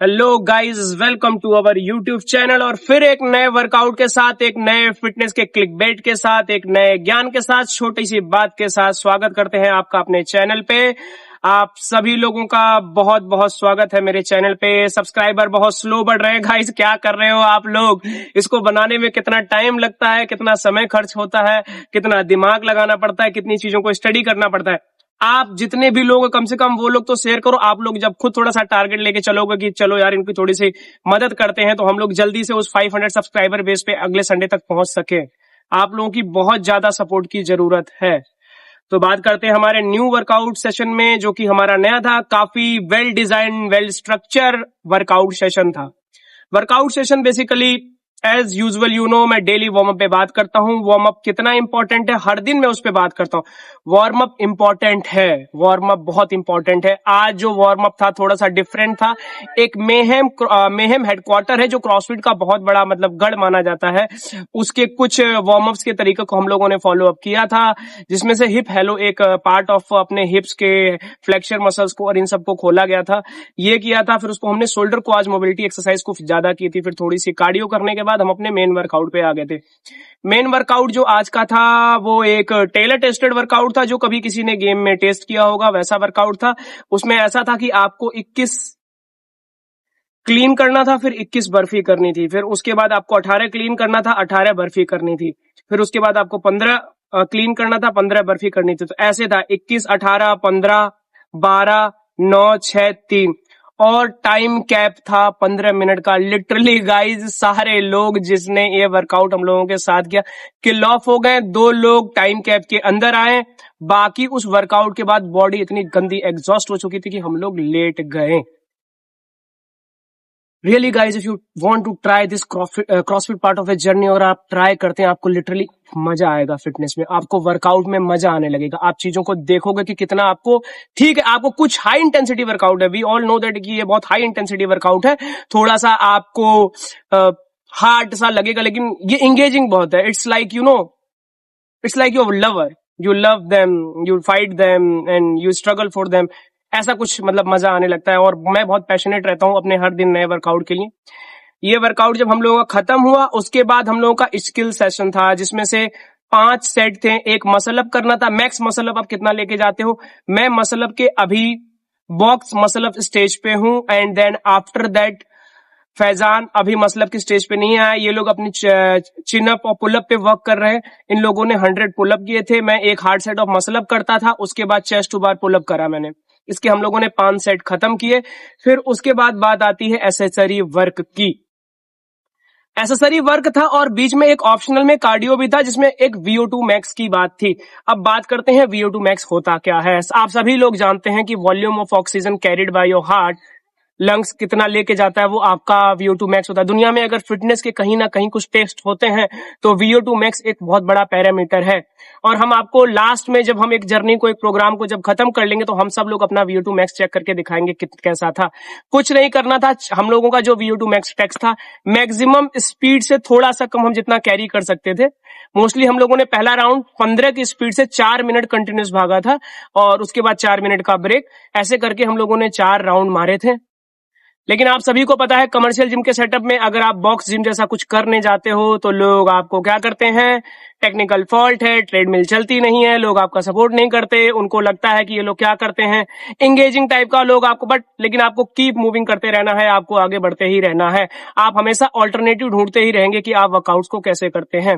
Hello guys, welcome to our YouTube channel और फिर एक नए वर्कआउट के साथ, एक नए फिटनेस के क्लिकबेट के साथ, एक नए ज्ञान के साथ, छोटी सी बात के साथ स्वागत करते हैं आपका अपने चैनल पे। आप सभी लोगों का बहुत बहुत स्वागत है मेरे चैनल पे। सब्सक्राइबर बहुत स्लो बढ़ रहे हैं गाइस, क्या कर रहे हो आप लोग? इसको बनाने में कितना टाइम लगता है, कितना समय खर्च होता है, कितना दिमाग लगाना पड़ता है, कितनी चीजों को स्टडी करना पड़ता है। आप जितने भी लोग कम से कम वो लोग तो शेयर करो। आप लोग जब खुद थोड़ा सा टारगेट लेके चलोगे कि चलो यार इनकी थोड़ी सी मदद करते हैं, तो हम लोग जल्दी से उस 500 सब्सक्राइबर बेस पे अगले संडे तक पहुंच सके। आप लोगों की बहुत ज्यादा सपोर्ट की जरूरत है। तो बात करते हैं हमारे न्यू वर्कआउट सेशन में, जो कि हमारा नया था। काफी well design, well structure workout session था। Workout session basically as usual मैं डेली वार्म अप पे बात करता हूँ। वार्म अप कितना इंपॉर्टेंट है, हर दिन मैं उस पे बात करता हूँ। वार्म अप इंपॉर्टेंट है, वार्म अप बहुत इंपॉर्टेंट है। आज जो वार्म अप था थोड़ा सा डिफरेंट था। एक मेहम हेडक्वार्टर है जो क्रॉसफिट का बहुत बड़ा मतलब गढ़ माना जाता है, उसके कुछ वार्म अप्स के तरीके को हम लोगों ने फॉलो अप किया था, जिसमें से हिप हेलो एक पार्ट ऑफ अपने हिप्स के फ्लेक्सर मसल्स को और इन सबको खोला गया था, ये किया था। फिर उसको हमने शोल्डर को आज मोबिलिटी एक्सरसाइज को ज्यादा की थी। फिर थोड़ी सी कार्डियो करने के बाद हम अपने मेन वर्कआउट पे आ गए थे। मेन वर्कआउट जो आज का था वो एक टेलर टेस्टेड वर्कआउट था, जो कभी किसी ने गेम में टेस्ट किया होगा वैसा वर्कआउट था। उसमें ऐसा था कि आपको 21 क्लीन करना था, फिर 21 बर्फी करनी थी, फिर उसके बाद आपको 18 क्लीन करना था, 18 बर्फी करनी थी, फिर उसके बाद आपको 15 क्लीन करना था, 15 बर्फी करनी थी। तो ऐसे था 21, 18, 15, 12, 9, 6, 3 और टाइम कैप था 15 मिनट का। लिटरली गाइज सारे लोग जिसने ये वर्कआउट हम लोगों के साथ किया किल ऑफ हो गए। 2 लोग टाइम कैप के अंदर आए, बाकी उस वर्कआउट के बाद बॉडी इतनी गंदी एग्जॉस्ट हो चुकी थी कि हम लोग लेट गए। Really guys, if you want to try this CrossFit part of a journey और आप ट्राई करते हैं, आपको लिटरली मजा आएगा। फिटनेस में आपको वर्कआउट में मजा आने लगेगा। आप चीजों को देखोगे कि कितना आपको, ठीक है आपको कुछ हाई इंटेंसिटी वर्कआउट है, वी ऑल नो दैट कि ये बहुत हाई इंटेंसिटी वर्कआउट है, थोड़ा सा आपको हार्ड सा लगेगा, लेकिन ये इंगेजिंग बहुत है। It's like it's like your lover, you love them, you fight them and you struggle for them. ऐसा कुछ मतलब मजा आने लगता है और मैं बहुत पैशनेट रहता हूँ अपने हर दिन नए वर्कआउट के लिए। ये वर्कआउट जब हम लोगों का खत्म हुआ, उसके बाद हम लोगों का स्किल सेशन था, जिसमें से 5 सेट थे। एक मसल अप करना था। मैक्स मसल अप आप कितना लेके जाते हो? मैं मसल अप के अभी बॉक्स मसल अप स्टेज पे हूं, and then after that Faizan अभी मसल अप की स्टेज पे नहीं आया। ये लोग अपनी चिन अप और पुल अप पे वर्क कर रहे हैं। इन लोगों ने 100 पुल अप किए थे, मैं एक hard set of muscle up करता था, उसके बाद chest to bar pull up करा मैंने। इसके हम लोगों ने 5 सेट खत्म किए। फिर उसके बाद बात आती है एसेसरी वर्क की। एसेसरी वर्क था और बीच में एक ऑप्शनल में कार्डियो भी था, जिसमें एक VO2 मैक्स की बात थी। अब बात करते हैं VO2 मैक्स होता क्या है। आप सभी लोग जानते हैं कि volume of oxygen carried by your heart, lungs कितना लेके जाता है, वो आपका VO2 मैक्स होता है। दुनिया में अगर फिटनेस के कहीं ना कहीं कुछ टेस्ट होते हैं तो VO2 मैक्स एक बहुत बड़ा पैरामीटर है। और हम आपको लास्ट में, जब हम एक जर्नी को, एक प्रोग्राम को जब खत्म कर लेंगे, तो हम सब लोग अपना VO2 मैक्स चेक करके दिखाएंगे कि कैसा था। कुछ नहीं करना था, हम लोगों का जो VO2 मैक्स टेक्स था, मैक्सिमम स्पीड से थोड़ा सा कम हम जितना कैरी कर सकते थे। मोस्टली हम लोगों ने पहला राउंड 15 की स्पीड से 4 मिनट कंटिन्यूस भागा था, और उसके बाद 4 मिनट का ब्रेक। ऐसे करके हम लोगों ने 4 राउंड मारे थे। लेकिन आप सभी को पता है, कमर्शियल जिम के सेटअप में अगर आप बॉक्स जिम जैसा कुछ करने जाते हो तो लोग आपको क्या करते हैं, टेक्निकल फॉल्ट है, ट्रेडमिल चलती नहीं है, लोग आपका सपोर्ट नहीं करते, उनको लगता है कि ये लोग क्या करते हैं, इंगेजिंग टाइप का लोग आपको, लेकिन आपको कीप मूविंग करते रहना है, आपको आगे बढ़ते ही रहना है। आप हमेशा ऑल्टरनेटिव ढूंढते ही रहेंगे कि आप वर्कआउट्स को कैसे करते हैं।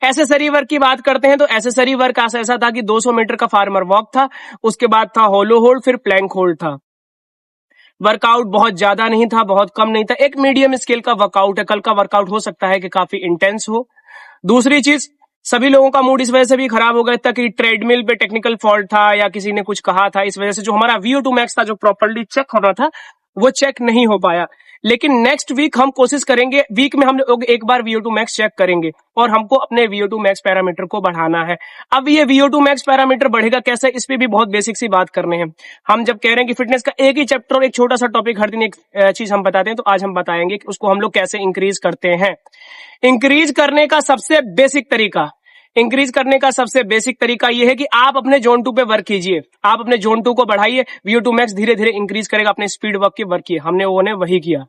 एसेसरी वर्क की बात करते हैं तो एसेसरी वर्क ऐसा था कि 200 मीटर का फार्मर वॉक था, उसके बाद था होलो होल्ड, फिर प्लैंक होल्ड था। वर्कआउट बहुत ज्यादा नहीं था, बहुत कम नहीं था, एक मीडियम स्केल का वर्कआउट है। कल का वर्कआउट हो सकता है कि काफी इंटेंस हो। दूसरी चीज, सभी लोगों का मूड इस वजह से भी खराब हो गया था कि ट्रेडमिल पे टेक्निकल फॉल्ट था या किसी ने कुछ कहा था, इस वजह से जो हमारा VO2 मैक्स था, जो प्रॉपर्ली चेक होना था, वो चेक नहीं हो पाया। लेकिन नेक्स्ट वीक हम कोशिश करेंगे, वीक में हम लोग एक बार VO2 मैक्स चेक करेंगे और हमको अपने VO2 मैक्स पैरामीटर को बढ़ाना है। अब ये VO2 मैक्स पैरामीटर बढ़ेगा कैसे, इस पे भी बहुत बेसिक सी बात करने हैं। हम जब कह रहे हैं कि फिटनेस का एक ही चैप्टर और एक छोटा सा टॉपिक हर दिन एक चीज हम बताते हैं, तो आज हम बताएंगे कि उसको हम लोग कैसे इंक्रीज करते हैं। इंक्रीज करने का सबसे बेसिक तरीका, इंक्रीज करने का सबसे बेसिक तरीका ये है कि आप अपने जोन 2 पे वर्क कीजिए, आप अपने जोन 2 को बढ़ाइए, VO2 max धीरे धीरे इंक्रीज करेगा, अपने स्पीड वर्क की वर्क किए, हमने वही किया।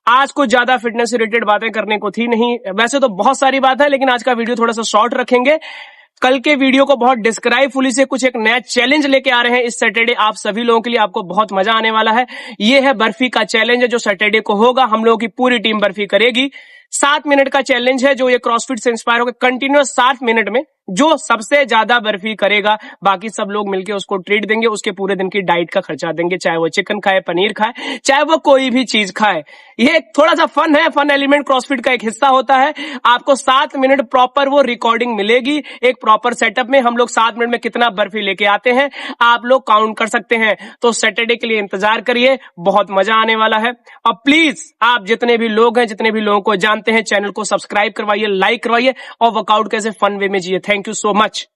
आज कुछ ज्यादा फिटनेस से रिलेटेड बातें करने को थी नहीं, वैसे तो बहुत सारी बात है, लेकिन आज का वीडियो थोड़ा सा शॉर्ट रखेंगे। कल के वीडियो को बहुत डिस्क्राइब फुली से कुछ एक नया चैलेंज लेके आ रहे हैं इस सैटरडे, आप सभी लोगों के लिए, आपको बहुत मजा आने वाला है। ये है बर्फी का चैलेंज है जो सैटरडे को होगा, हम लोगों की पूरी टीम बर्फी करेगी। 7 मिनट का चैलेंज है जो ये क्रॉसफिट से इंस्पायर होकर कंटिन्यूअस 7 मिनट में जो सबसे ज्यादा बर्फी करेगा, बाकी सब लोग मिलके उसको ट्रीट देंगे, उसके पूरे दिन की डाइट का खर्चा देंगे, चाहे वो चिकन खाए, पनीर खाए, चाहे वो कोई भी चीज खाए। ये थोड़ा सा फन है, फन एलिमेंट क्रॉसफिट का एक हिस्सा होता है। आपको 7 मिनट प्रॉपर वो रिकॉर्डिंग मिलेगी, एक प्रॉपर सेटअप में हम लोग 7 मिनट में कितना बर्फी लेके आते हैं आप लोग काउंट कर सकते हैं। तो सैटरडे के लिए इंतजार करिए, बहुत मजा आने वाला है। और प्लीज आप जितने भी लोग हैं, जितने भी लोगों को जानते हैं, चैनल को सब्सक्राइब करवाइए, लाइक करवाइए और वर्कआउट कैसे फन वे में जिए। Thank you so much.